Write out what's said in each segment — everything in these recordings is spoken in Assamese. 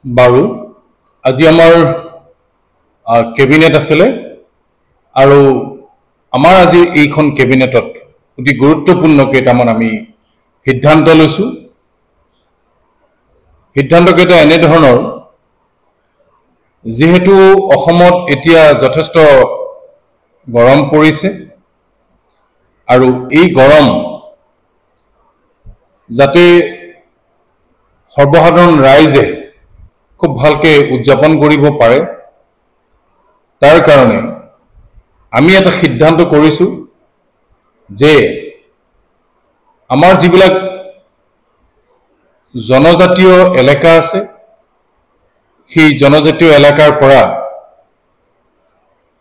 বাৰু আজি আমাৰ কেবিনেট আছিলে আৰু আমাৰ আজি এইখন কেবিনেটত অতি গুৰুত্বপূৰ্ণ কেইটামান আমি সিদ্ধান্ত লৈছো। সিদ্ধান্ত কেইটা এনে ধৰণৰ, যেহেতু অসমত এতিয়া যথেষ্ট গৰম পৰিছে আৰু এই গৰম যাতে সৰ্বসাধাৰণ ৰাইজে খুব ভালকে উদযাপন কৰিব পাৰে, তাৰ কাৰণে আমি এটা সিদ্ধান্ত কৰিছো যে আমাৰ যিবিলাক জনজাতীয় এলেকা আছে, সেই জনজাতীয় এলেকাৰ পৰা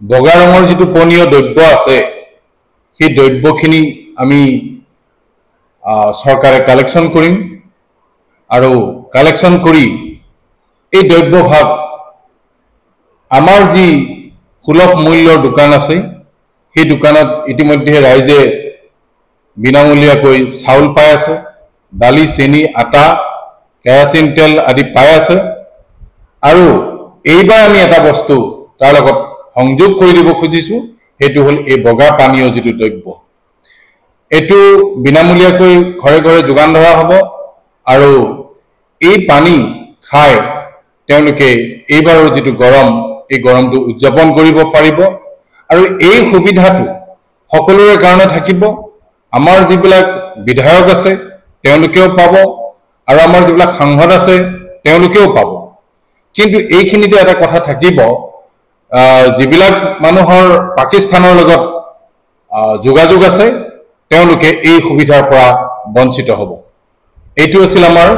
বগা ৰঙৰ যিটো পনীয় দ্ৰব্য আছে, সেই দ্ৰব্যখিনি আমি চৰকাৰে কালেকশ্যন কৰিম আৰু কালেকশ্যন কৰি এই দ্ৰব্যভাগ আমাৰ যি সুলভ মূল্যৰ দোকান আছে, সেই দোকানত ইতিমধ্যে ৰাইজে বিনামূলীয়াকৈ চাউল পাই আছে, দালি, চেনি, আটা, কেৰাচিন তেল আদি পাই আছে। আৰু এইবাৰ আমি এটা বস্তু তাৰ লগত সংযোগ কৰি দিব খুজিছো, সেইটো হ'ল এই বগা পানীয় যিটো দ্ৰব্য, এইটো বিনামূলীয়াকৈ ঘৰে ঘৰে যোগান ধৰা হ'ব আৰু এই পানী খাই তেওঁলোকে এইবাৰৰ যিটো গৰম, এই গৰমটো উদযাপন কৰিব পাৰিব। আৰু এই সুবিধাটো সকলোৰে কাৰণে থাকিব। আমাৰ যিবিলাক বিধায়ক আছে তেওঁলোকেও পাব আৰু আমাৰ যিবিলাক সাংসদ আছে তেওঁলোকেও পাব। কিন্তু এইখিনিতে এটা কথা থাকিব, যিবিলাক মানুহৰ পাকিস্তানৰ লগত যোগাযোগ আছে তেওঁলোকে এই সুবিধাৰ পৰা বঞ্চিত হ'ব। এইটো আছিল আমাৰ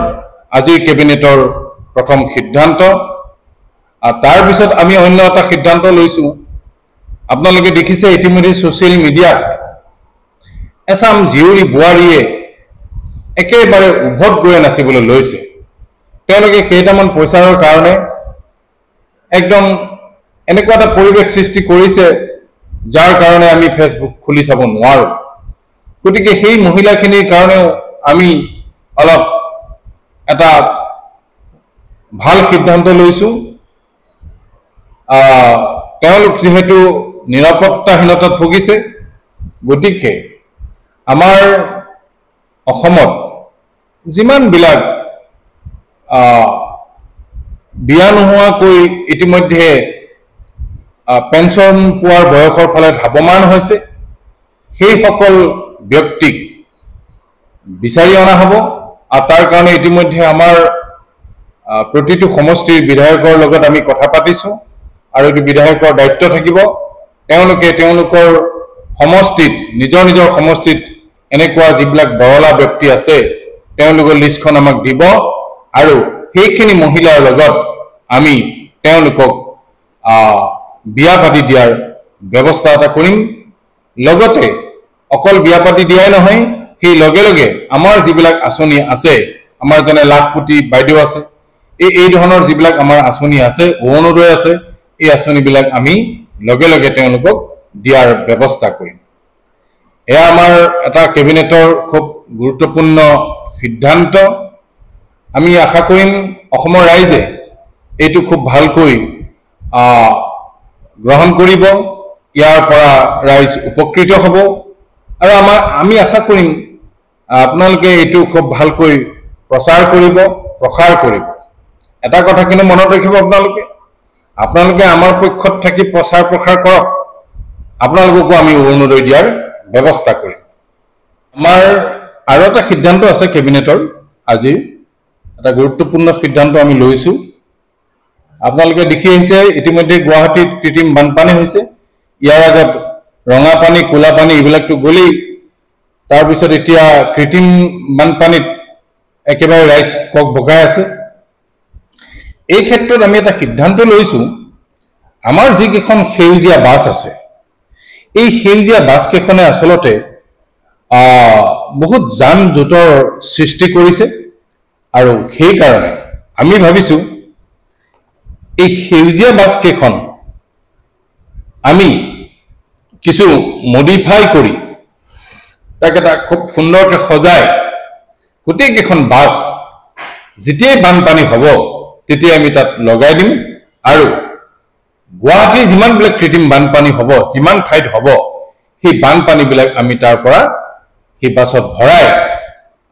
আজিৰ কেবিনেটৰ প্ৰথম সিদ্ধান্ত। তাৰ পিছত আমি অন্য এটা সিদ্ধান্ত লৈছো। আপোনালোকে দেখিছে ইতিমধ্যে ছ'চিয়েল মিডিয়াত এচাম জীয়ৰী বোৱাৰীয়ে একেবাৰে উভত গৈ নাচিবলৈ লৈছে। তেওঁলোকে কেইটামান পইচাৰ কাৰণে একদম এনেকুৱা এটা পৰিৱেশ সৃষ্টি কৰিছে যাৰ কাৰণে আমি ফেচবুক খুলি চাব নোৱাৰো। গতিকে সেই মহিলাখিনিৰ কাৰণেও আমি অলপ এটা ভাল সিদ্ধান্ত লৈছো। তেওঁলোক যিহেতু নিৰাপত্তাহীনতাত ভুগিছে, গতিকে আমাৰ অসমত যিমানবিলাক বিয়া নোহোৱাকৈ ইতিমধ্যে পেঞ্চন পোৱাৰ বয়সৰ ফালে ধাৱমান হৈছে, সেইসকল ব্যক্তিক বিচাৰি অনা হ'ব। আৰু তাৰ কাৰণে ইতিমধ্যে আমাৰ প্ৰতিটো সমষ্টিৰ বিধায়কৰ লগত আমি কথা পাতিছো আৰু এইটো বিধায়কৰ দায়িত্ব থাকিব। তেওঁলোকে তেওঁলোকৰ সমষ্টিত, নিজৰ নিজৰ সমষ্টিত এনেকুৱা যিবিলাক বৰলা ব্যক্তি আছে তেওঁলোকৰ লিষ্টখন আমাক দিব আৰু সেইখিনি মহিলাৰ লগত আমি তেওঁলোকক বিয়া পাতি দিয়াৰ ব্যৱস্থা এটা কৰিম। লগতে অকল বিয়া পাতি দিয়াই নহয়, সেই লগে লগে আমাৰ যিবিলাক আঁচনি আছে, আমাৰ যেনে লাখপতি বাইদেউ আছে, এই ধৰণৰ যিবিলাক আমাৰ আঁচনি আছে, অৰুণোদয় আছে, এই আঁচনিবিলাক আমি লগে লগে তেওঁলোকক দিয়াৰ ব্যৱস্থা কৰিম। এয়া আমাৰ এটা কেবিনেটৰ খুব গুৰুত্বপূৰ্ণ সিদ্ধান্ত। আমি আশা কৰিম অসমৰ ৰাইজে এইটো খুব ভালকৈ গ্ৰহণ কৰিব, ইয়াৰ পৰা ৰাইজ উপকৃত হ'ব আৰু আমি আশা কৰিম আপোনালোকে এইটো খুব ভালকৈ প্ৰচাৰ কৰিব, প্ৰসাৰ কৰিব। এটা কথা কিন্তু মনত ৰাখিব, আপোনালোকে আমাৰ পক্ষত থাকি প্ৰচাৰ প্ৰসাৰ কৰক, আপোনালোককো আমি অৰুণোদয় দিয়াৰ ব্যৱস্থা কৰিম। আমাৰ আৰু এটা সিদ্ধান্ত আছে কেবিনেটৰ, আজিৰ এটা গুৰুত্বপূৰ্ণ সিদ্ধান্ত আমি লৈছো। আপোনালোকে দেখি আহিছে ইতিমধ্যে গুৱাহাটীত কৃত্ৰিম বানপানী হৈছে। ইয়াৰ আগত ৰঙা পানী, ক'লা পানী এইবিলাকতো গ'লেই, তাৰপিছত এতিয়া কৃত্ৰিম বানপানীত একেবাৰে ৰাইজ কক বগাই আছে। এই ক্ষেত্ৰত আমি এটা সিদ্ধান্ত লৈছো, আমাৰ যিকেইখন সেউজীয়া বাছ আছে, এই সেউজীয়া বাছকেইখনে আচলতে বহুত যান জোঁটৰ সৃষ্টি কৰিছে আৰু সেইকাৰণে আমি ভাবিছো এই সেউজীয়া বাছকেইখন আমি কিছু মডিফাই কৰি তাক এটা খুব সুন্দৰকৈ সজাই গোটেইকেইখন বাছ যেতিয়াই বানপানী হ'ব তেতিয়া আমি তাত লগাই দিম আৰু গুৱাহাটীৰ যিমানবিলাক কৃত্ৰিম বানপানী হ'ব যিমান ঠাইত হ'ব সেই বানপানীবিলাক আমি তাৰ পৰা সেই বাছত ভৰাই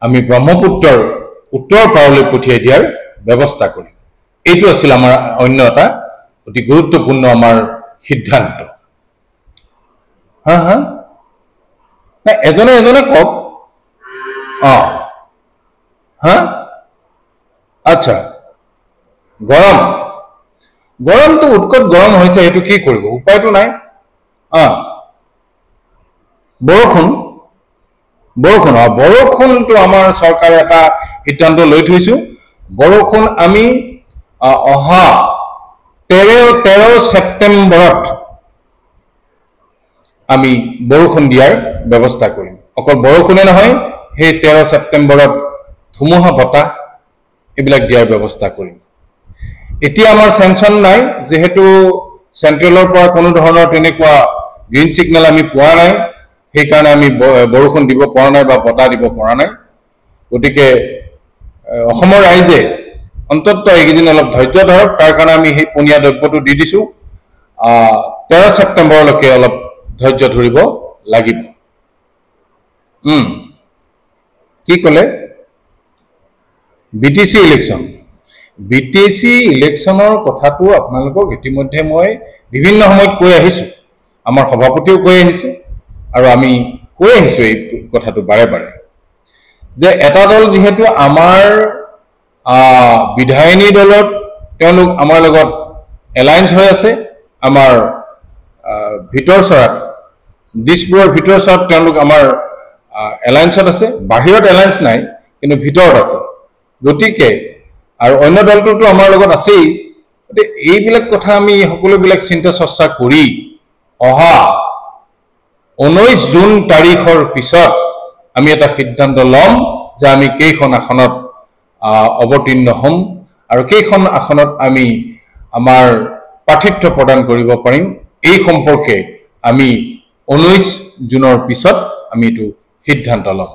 আমি ব্ৰহ্মপুত্ৰৰ উত্তৰ পাৰলৈ পঠিয়াই দিয়াৰ ব্যৱস্থা কৰিম এইটো আছিল আমাৰ অন্য এটা অতি গুৰুত্বপূৰ্ণ আমাৰ সিদ্ধান্ত হা হা না এজনে কওক হা আচ্ছা গৰমটো উৎকট গৰম হৈছে এইটো কি কৰিব উপায়টো নাই বৰষুণটো আমাৰ চৰকাৰে এটা সিদ্ধান্ত লৈ থৈছো বৰষুণ আমি অহা 13 ছেপ্টেম্বৰত আমি বৰষুণ দিয়াৰ ব্যৱস্থা কৰিম অকল বৰষুণে নহয় সেই 13 ছেপ্টেম্বৰত ধুমুহা বতাহ এইবিলাক দিয়াৰ ব্যৱস্থা কৰিম এতিয়া আমাৰ সেনচন নাই যেহেতু সেন্ট্ৰেলৰ পৰা কোনো ধৰণৰ তেনেকুৱা গ্ৰীণ সিগনেল আমি পোৱা নাই সেই কাৰণে আমি বৰষুণ দিব পৰা নাই বা বতাহ দিব পৰা নাই গতিকে অসমৰ ৰাইজে অন্তত এইকেইদিন অলপ ধৈৰ্য ধৰক তাৰ কাৰণে আমি সেই পনীয়া দ্ৰব্যটো দি দিছো 13 ছেপ্টেম্বৰলৈকে অলপ ধৈৰ্য ধৰিব লাগিব কি ক'লে বিটিসি ইলেকশনৰ কথাটো আপোনালোকক ইতিমধ্যে মই বিভিন্ন সময়ত কৈ আহিছো আমাৰ সভাপতিও কৈ আহিছে আৰু আমি কৈ আহিছো এই কথাটো বাৰে বাৰে যে এটা দল যেহেতু আমাৰ বিধায়িনী দলত তেওঁলোক আমাৰ লগত এলায়েন্স হৈ আছে আমাৰ ভিতৰচৰাত দিছপুৰৰ ভিতৰচৰাত তেওঁলোক আমাৰ এলায়েন্সত আছে বাহিৰত এলায়েন্স নাই কিন্তু ভিতৰত আছে গতিকে আৰু অন্য দলটোতো আমাৰ লগত আছেই এইবিলাক কথা আমি সকলোবিলাক চিন্তা চৰ্চা কৰি অহা 19 জুন তাৰিখৰ পিছত আমি এটা সিদ্ধান্ত ল'ম যে আমি কেইখন আসনত অৱতীৰ্ণ হ'ম আৰু কেইখন আসনত আমি আমাৰ প্ৰাৰ্থিত্ব প্ৰদান কৰিব পাৰিম এই সম্পৰ্কে আমি 19 জুনৰ পিছত আমি এইটো সিদ্ধান্ত ল'ম